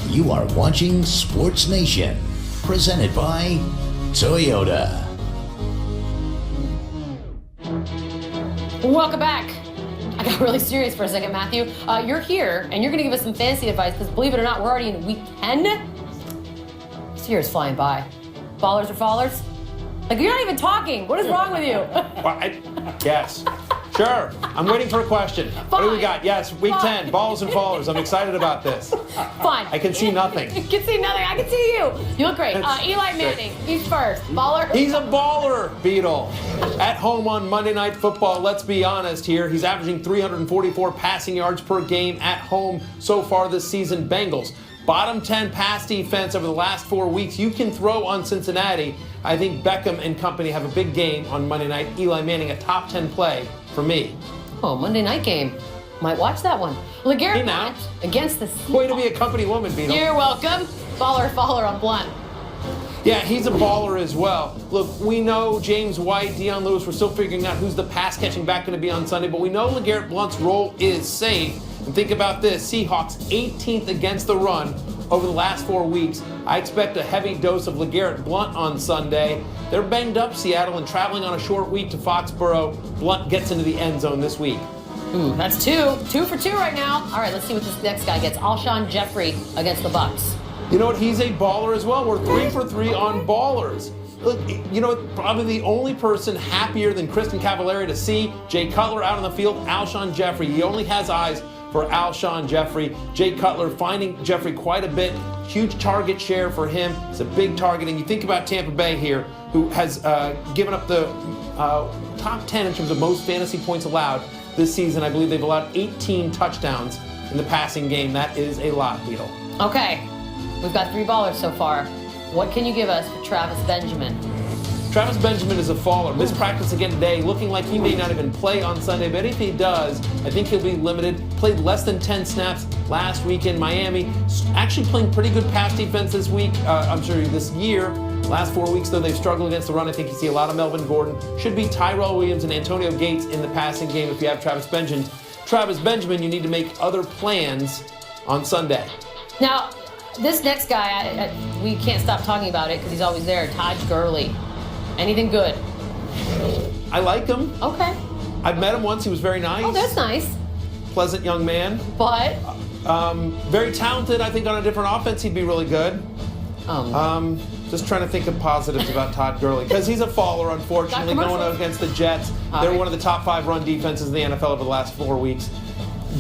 You are watching Sports Nation, presented by Toyota. Welcome back. I got really serious for a second, Matthew. You're here, and you're going to give us some fantasy advice, because believe it or not, we're already in week 10. This year is flying by. Ballers or fallers? Like, you're not even talking. What is wrong with you? Yes. Sure. I'm waiting for a question. Fine. What do we got? Yes, week Fine. 10, ballers and fallers. I'm excited about this. Fine. I can see nothing. You can see nothing. I can see you. You look great. Eli Manning, he's first. Baller? He's a baller, Beadle. At home on Monday Night Football, let's be honest here. He's averaging 344 passing yards per game at home so far this season. Bengals, bottom 10 pass defense over the last 4 weeks. You can throw on Cincinnati. I think Beckham and company have a big game on Monday night. Eli Manning, a top 10 play for me. Oh, Monday night game. Might watch that one. LeGarrette Blount against the Seahawks. Way to be a company woman, Beadle. You're welcome. Baller or faller on Blount? Yeah, he's a baller as well. Look, we know James White, Deion Lewis, we're still figuring out who's the pass-catching back going to be on Sunday, but we know LeGarrette Blount's role is safe. And think about this, Seahawks 18th against the run over the last 4 weeks. I expect a heavy dose of LeGarrette Blount on Sunday. They're banged up, Seattle, and traveling on a short week to Foxborough. Blount gets into the end zone this week. Ooh, that's two. 2 for 2 right now. All right, let's see what this next guy gets. Alshon Jeffrey against the Bucs. You know what? He's a baller as well. We're 3 for 3 on ballers. Look, you know, probably the only person happier than Kristen Cavallari to see Jay Cutler out on the field, Alshon Jeffrey. He only has eyes for Alshon Jeffrey. Jay Cutler finding Jeffrey quite a bit. Huge target share for him. It's a big target. And you think about Tampa Bay here, who has given up the top 10 in terms of most fantasy points allowed this season. I believe they've allowed 18 touchdowns in the passing game. That is a lot, Beadle. Okay, we've got 3 ballers so far. What can you give us for Travis Benjamin? Travis Benjamin is a faller. Missed practice again today, looking like he may not even play on Sunday, but if he does, I think he'll be limited. Played less than 10 snaps last week in Miami. Actually playing pretty good pass defense this week, this year. Last 4 weeks, though, they've struggled against the run. I think you see a lot of Melvin Gordon. Should be Tyrell Williams and Antonio Gates in the passing game if you have Travis Benjamin, you need to make other plans on Sunday. Now, this next guy, we can't stop talking about it because he's always there. Todd Gurley. Anything good? I like him. Okay. I've met him once. He was very nice. Oh, that's nice. Pleasant young man. But? Very talented. I think on a different offense he'd be really good. Just trying to think of positives about Todd Gurley because he's a faller, unfortunately, going up against the Jets. They're one of the top 5 run defenses in the NFL over the last 4 weeks.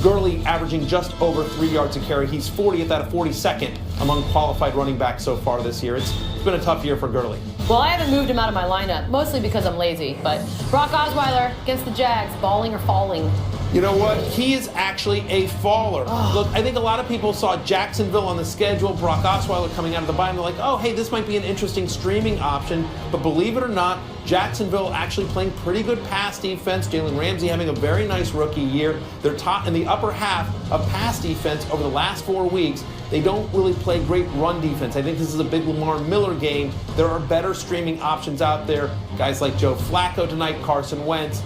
Gurley averaging just over 3 yards a carry. He's 40th out of 42nd among qualified running backs so far this year. It's been a tough year for Gurley. Well, I haven't moved him out of my lineup, mostly because I'm lazy. But Brock Osweiler against the Jags, balling or falling? You know what? He is actually a faller. Look, I think a lot of people saw Jacksonville on the schedule, Brock Osweiler coming out of the bye, and they're like, oh, hey, this might be an interesting streaming option. But believe it or not, Jacksonville actually playing pretty good pass defense. Jalen Ramsey having a very nice rookie year. They're top in the upper half of pass defense over the last 4 weeks. They don't really play great run defense. I think this is a big Lamar Miller game. There are better streaming options out there. Guys like Joe Flacco tonight, Carson Wentz.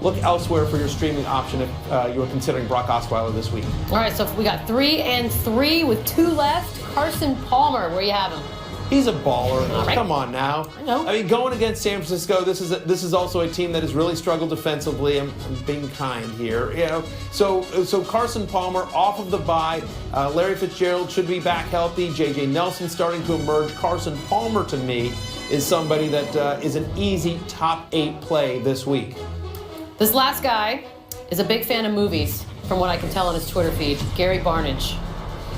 Look elsewhere for your streaming option if you are considering Brock Osweiler this week. All right, so we got 3 and 3 with 2 left. Carson Palmer, where you have him? He's a baller. Right. Come on now. I know. I mean, going against San Francisco, this is also a team that has really struggled defensively. I'm being kind here, you know. So Carson Palmer off of the bye. Larry Fitzgerald should be back healthy. J.J. Nelson starting to emerge. Carson Palmer, to me, is somebody that is an easy top 8 play this week. This last guy is a big fan of movies, from what I can tell on his Twitter feed. Gary Barnidge.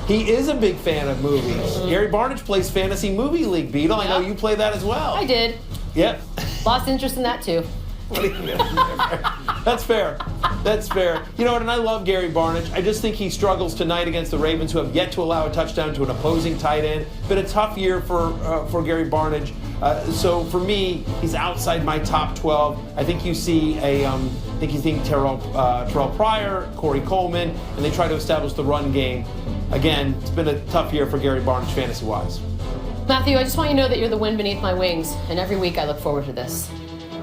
He is a big fan of movies. Mm-hmm. Gary Barnidge plays Fantasy Movie League, Beadle. Yep. I know you play that as well. I did. Yep. Lost interest in that, too. That's fair. That's fair. You know what, and I love Gary Barnidge. I just think he struggles tonight against the Ravens, who have yet to allow a touchdown to an opposing tight end. Been a tough year for Gary Barnidge. So for me, he's outside my top 12. I think you see Terrell Pryor, Corey Coleman, and they try to establish the run game. Again, it's been a tough year for Gary Barnidge fantasy-wise. Matthew, I just want you to know that you're the wind beneath my wings, and every week I look forward to this.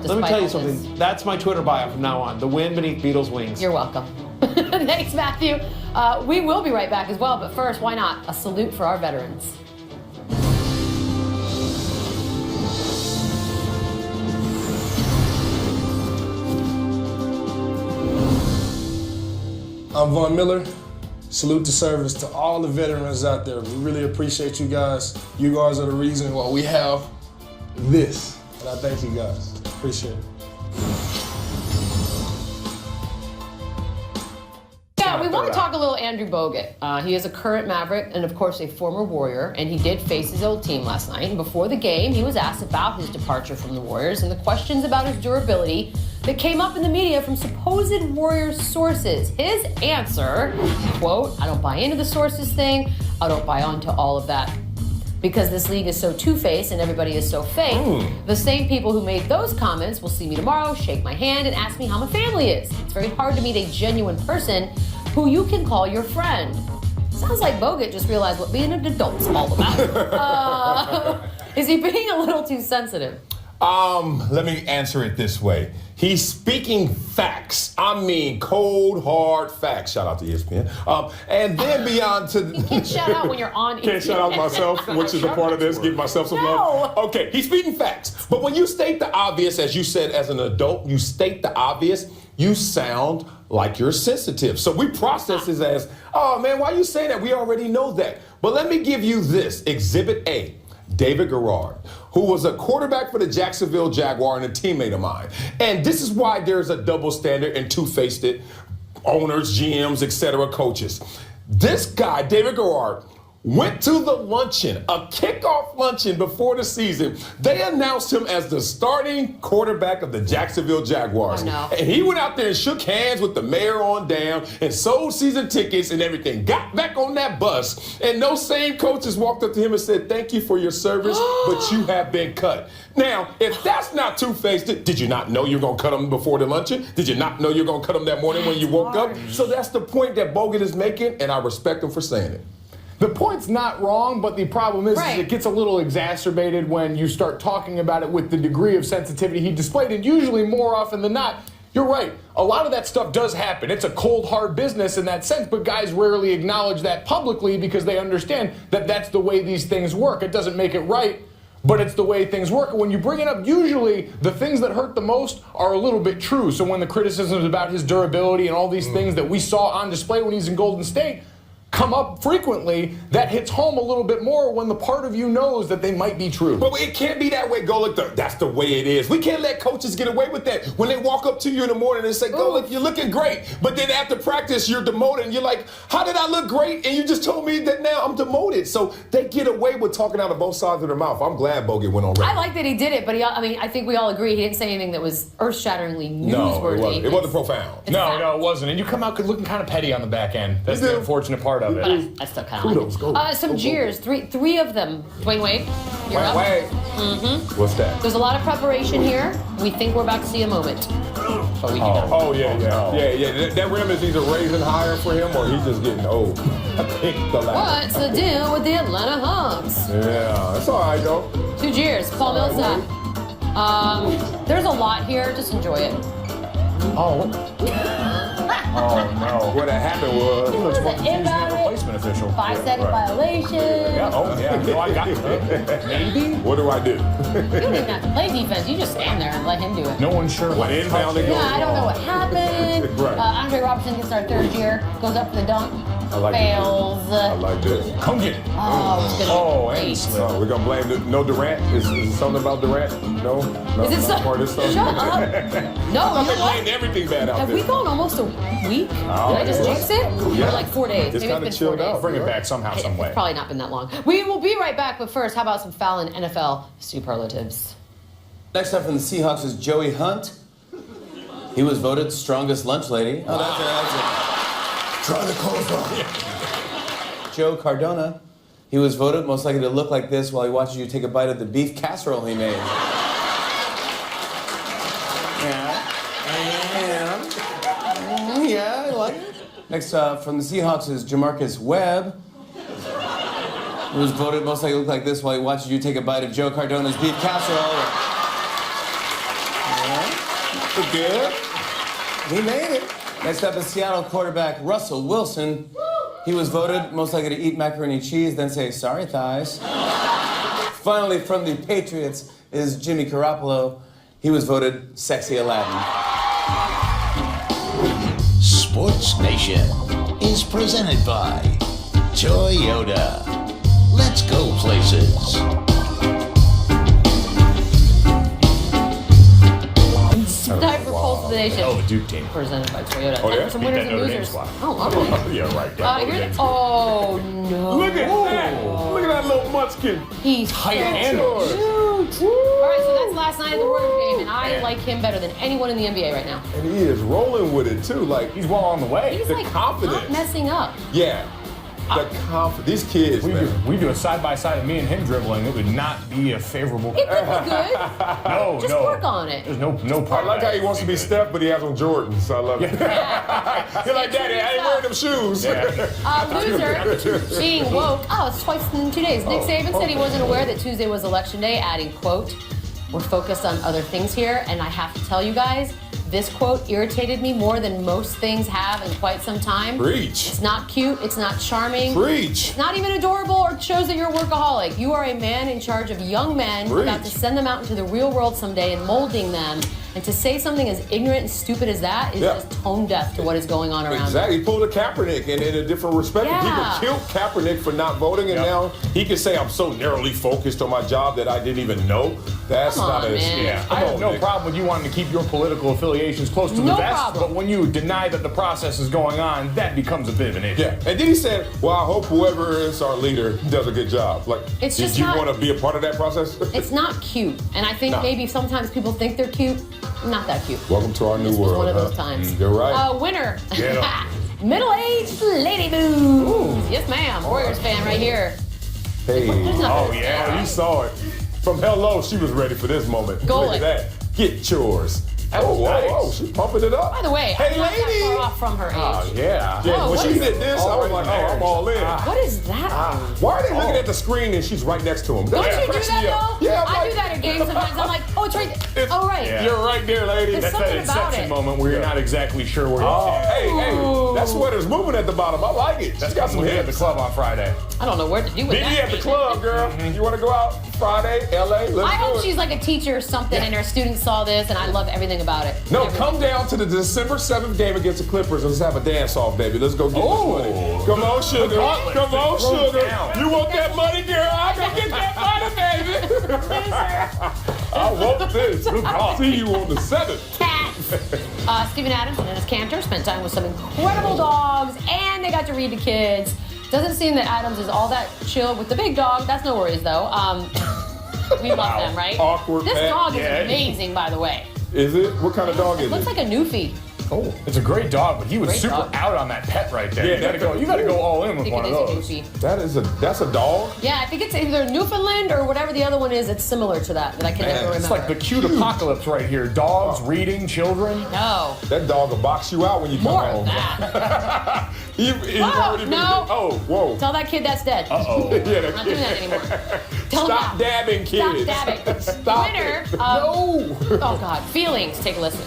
Let me tell you something. That's my Twitter bio from now on. The wind beneath Beadle's wings. You're welcome. Thanks, Matthew. We will be right back as well, but first, why not? A salute for our veterans. I'm Von Miller. Salute to service to all the veterans out there. We really appreciate you guys. You guys are the reason why we have this. And I thank you guys. Appreciate it. Yeah, we want to talk a little Andrew Bogut. He is a current Maverick and, of course, a former Warrior, and he did face his old team last night. And before the game, he was asked about his departure from the Warriors and the questions about his durability that came up in the media from supposed Warriors sources. His answer, quote, I don't buy into the sources thing. I don't buy onto all of that. Because this league is so two-faced and everybody is so fake, the same people who made those comments will see me tomorrow, shake my hand, and ask me how my family is. It's very hard to meet a genuine person who you can call your friend. Sounds like Bogut just realized what being an adult's all about. Is he being a little too sensitive? Let me answer it this way. He's speaking facts. I mean, cold, hard facts. Shout out to ESPN. And then beyond to... You can't shout out when you're on ESPN. Can't shout out myself, which is a part of this, give myself some love. Okay, he's speaking facts. But when you state the obvious, as you said, as an adult, you state the obvious, you sound like you're sensitive. So we process this as, oh man, why you saying that? We already know that. But let me give you this, Exhibit A. David Garrard, who was a quarterback for the Jacksonville Jaguar and a teammate of mine. And this is why there's a double standard and two-faced it, owners, GMs, etc., coaches. This guy, David Garrard, went to the luncheon, a kickoff luncheon before the season. They announced him as the starting quarterback of the Jacksonville Jaguars. Oh, no. And he went out there and shook hands with the mayor on down and sold season tickets and everything. Got back on that bus, and those same coaches walked up to him and said, thank you for your service, but you have been cut. Now, if that's not two-faced, did you not know you were going to cut him before the luncheon? Did you not know you were going to cut him that morning when you woke up? So that's the point that Bogut is making, and I respect him for saying it. The point's not wrong, but the problem is it gets a little exacerbated when you start talking about it with the degree of sensitivity he displayed. And usually, more often than not, you're right. A lot of that stuff does happen. It's a cold, hard business in that sense, but guys rarely acknowledge that publicly because they understand that that's the way these things work. It doesn't make it right, but it's the way things work. And when you bring it up, usually the things that hurt the most are a little bit true. So when the criticisms about his durability and all these things that we saw on display when he's in Golden State come up frequently, that hits home a little bit more when the part of you knows that they might be true. But it can't be that way, Golick. That's the way it is. We can't let coaches get away with that. When they walk up to you in the morning and say, Golick, you're looking great. But then after practice, you're demoted. And you're like, how did I look great? And you just told me that now I'm demoted. So they get away with talking out of both sides of their mouth. I'm glad Bogut went on record. I like that he did it, but I think we all agree he didn't say anything that was earth-shatteringly newsworthy. No, it wasn't profound. No, it wasn't. And you come out looking kind of petty on the back end. That's the unfortunate part of it. But I still kind of like it. Some jeers, three of them. Dwayne Wade, you're up. Mm-hmm. What's that? There's a lot of preparation here. We think we're about to see a moment. But we do not. Oh, yeah. That rim is either raising higher for him or he's just getting old. I think the last. What's the deal with the Atlanta Hawks? Yeah, that's all right, though. 2 jeers. Paul Millsap. There's a lot here. Just enjoy it. Oh no. What had happened was... He looks more confused than a replacement official. 5-second violation. Yeah, no, I got it. Maybe? What do I do? You don't even have to play defense. You just stand there and let him do it. No one's sure what inbound it goes. Yeah, I don't know what happened. Right. Andre Robertson gets our 3rd year, goes up for the dunk, fails. I like this. Come get it. Oh, it's gonna be great. Oh, we're going to blame no Durant? Is it something about Durant? No? Is it so? Part of this stuff? Shut up. No, I'm you know blaming what? everything bad out Have there. we gone almost a week? Did I just jinx it? Yeah. Or like 4 days? It's Maybe kinda it's been 4 chilled out. days. Bring it back somehow, some way. It's probably not been that long. We will be right back, but first, how about some Fallon NFL superlatives? Next up from the Seahawks is Joey Hunt. He was voted strongest lunch lady. Oh, that's it. Try the coleslaw. Joe Cardona. He was voted most likely to look like this while he watches you take a bite of the beef casserole he made. Yeah, I like it. Next from the Seahawks is Jamarcus Webb. He was voted most likely to look like this while he watches you take a bite of Joe Cardona's beef casserole. Yeah, good. He made it. Next up is Seattle quarterback Russell Wilson. He was voted most likely to eat macaroni and cheese, then say, sorry, thighs. Finally, from the Patriots is Jimmy Garoppolo. He was voted sexy Aladdin. Sports Nation is presented by Toyota. Let's go places. Time for Pulse of the Nation. Oh, the Duke team. Presented by Toyota. Oh, Time yeah? for some Beat winners that and Notre Dame losers. squad. Oh, lovely. Yeah, right. Oh, no. Look at that. Look at that little munchkin. He's Tight so handles. cute. All right, so that's last night at the Warriors game, and I like him better than anyone in the NBA right now. And he is rolling with it too. Like He's well on the way. He's the like confidence. not messing up. yeah. The confidence. These kids, man. We do a side by side of me and him dribbling. It would not be a favorable. It could be good. No, Just no. work on it. There's no I part. like how he wants to be Steph, but he has on Jordans. I love it. You're like, Daddy, I ain't wearing them shoes. Loser, being woke. Oh, it's twice in 2 days. Nick Saban said he wasn't aware that Tuesday was Election Day, adding, quote, we're focused on other things here, and I have to tell you guys, this quote irritated me more than most things have in quite some time. Preach. It's not cute. It's not charming. Preach. It's not even adorable or shows that you're a workaholic. You are a man in charge of young men about to send them out into the real world someday and molding them. And to say something as ignorant and stupid as that is just tone deaf to what is going on around Exactly. He pulled a Kaepernick and in a different respect. Yeah. People killed Kaepernick for not voting, and now he can say, I'm so narrowly focused on my job that I didn't even know. That's Come not on, a... man. Yeah, Come I have on, no Nick. problem with you wanting to keep your political affiliations close to the No vest, problem. but when you deny that the process is going on, that becomes a bit of an issue. Yeah, and then he said, well, I hope whoever is our leader does a good job. Like, It's did just you not- want to be a part of that process? It's not cute. And I think No. maybe sometimes people think they're cute. Not that cute. Welcome to our new This was world. one of huh? those times. You're right. Winner. Get 'em. Middle-aged lady boobs. Yes, ma'am. Warriors fan right here. Hey. There's nothing Oh, to yeah, say. you saw it. From hello, she was ready for this moment. Goalie. Look at that. Get yours. That Oh, was whoa, nice. whoa, she's pumping it up. By the way, hey, I'm not lady. that far off from her age. Oh, yeah. Yeah, Oh, when what she is did this, I was like, oh, I'm all in. What is that? Why are they looking at the screen and she's right next to him? Don't That you do cracks that me up. though? Yeah, I'm I like, do that at games sometimes. I'm like, oh, it's right there. It's- Oh, right. Yeah. You're right there, lady. There's That's something that about inception it. moment where you're not exactly sure where Oh, you're hey, that sweater's moving at the bottom. I like it. She's got some we at hips. the club on Friday. I don't know where to do with BB that. at the club, girl. You want to go out Friday, LA? Let's I do hope it. she's like a teacher or something and her students saw this and I love everything about it. No, Everything. come down to the December 7th game against the Clippers and let's have a dance-off, baby. Let's go get this money. Come on, sugar. gauntlet. Come on, Throw sugar. down. You want that money, girl? I can get that money, baby. I want this. I'll see you on the 7th. Cats. Steven Adams and Dennis Cantor spent time with some incredible dogs, and they got to read to kids. Doesn't seem that Adams is all that chill with the big dog. That's no worries, though. We love them, right? Awkward This pet. dog is Yeah. amazing, by the way. Is it? What kind of dog is Looks it? like a Newfie. Oh. It's a great dog, but he was Great super dog. out on that pet right there. Yeah, You gotta go all in I with think one it of is those. a Newfie. That's a dog? Yeah, I think it's either Newfoundland or whatever the other one is. It's similar to that I can never remember. It's like the cute apocalypse right here. Dogs, reading, children. No. That dog will box you out when you come More home. of that. He Whoa, already been- no. Oh, whoa. Tell that kid that's dead. Uh-oh. Yeah, I'm not doing that anymore. Tell Stop him that. dabbing, Stop kids. dabbing. Stop Winner. it. Oh, God. Feelings. Take a listen.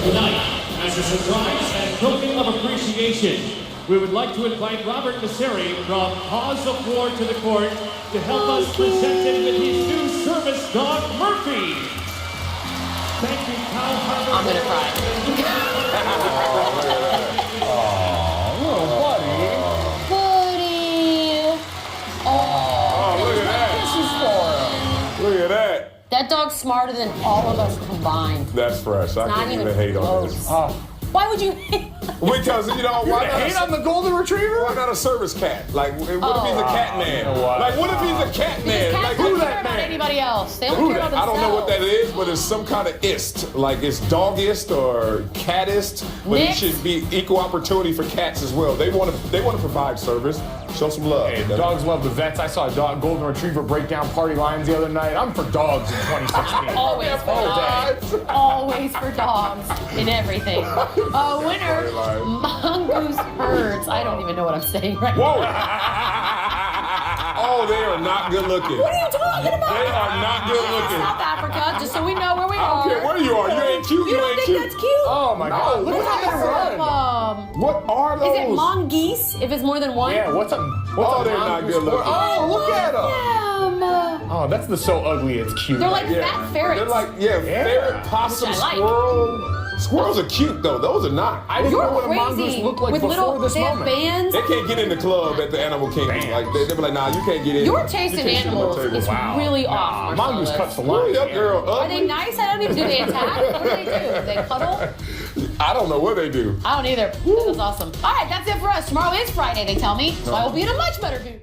Tonight, as a surprise and token of appreciation, we would like to invite Robert Messeri from Cause of War to the court to help us present him with his new service dog, Murphy. Thank you, Cal Harbor. I'm going to cry. Buddy. Oh, look at that. Look at that. That dog's smarter than all of us combined. That's fresh. I Not can't even even hate on close. this. Why would you hate? Because, why not Hate on the golden retriever? why not a service cat? Like, what if he's a cat man? you know what? Like, what if he's a cat man? Cats Like, don't who care that about man? anybody else. They only Who care that? about I don't know what that themselves. is, but it's some kind of ist. Like, it's dogist or catist, but Nick? it should be equal opportunity for cats as well. They want to provide service. Show some love. Hey, dogs love the vets. I saw a golden retriever break down party lines the other night. I'm for dogs in 2016. Always for dogs. Always for dogs in everything. Winner, Mongoose Herds. I don't even know what I'm saying right now. Whoa! Oh, they are not good looking. What are you talking about? They are not good looking. South Africa, just so we know where we I don't are. care where you are. You ain't cute. You don't think cute. that's cute? Oh my God! Look at how they run. What are those? Is it mongoose if it's more than one? Yeah, what's a they're not good looking. Oh, look at them. Damn. Oh, that's the so ugly it's cute. They're like Yeah. fat ferrets. They're like, ferret, possum, Which I like. squirrel. Squirrels are cute, though. Those are not. I didn't You're know what a crazy. mongoose looked like With before little, this they have moment. bands. They can't get in the club at the Animal Kingdom. Like, they be like, nah, you can't get in. Your You taste in can't sit at my animals table. is really off. Mongoose Marcellus. cuts the Hurry line. up, girl. Are Ugly. they nice? I don't even. Do they attack? What do they do? Do they cuddle? I don't know what they do. I don't either. That was awesome. All right, that's it for us. Tomorrow is Friday, they tell me. So I will be in a much better mood.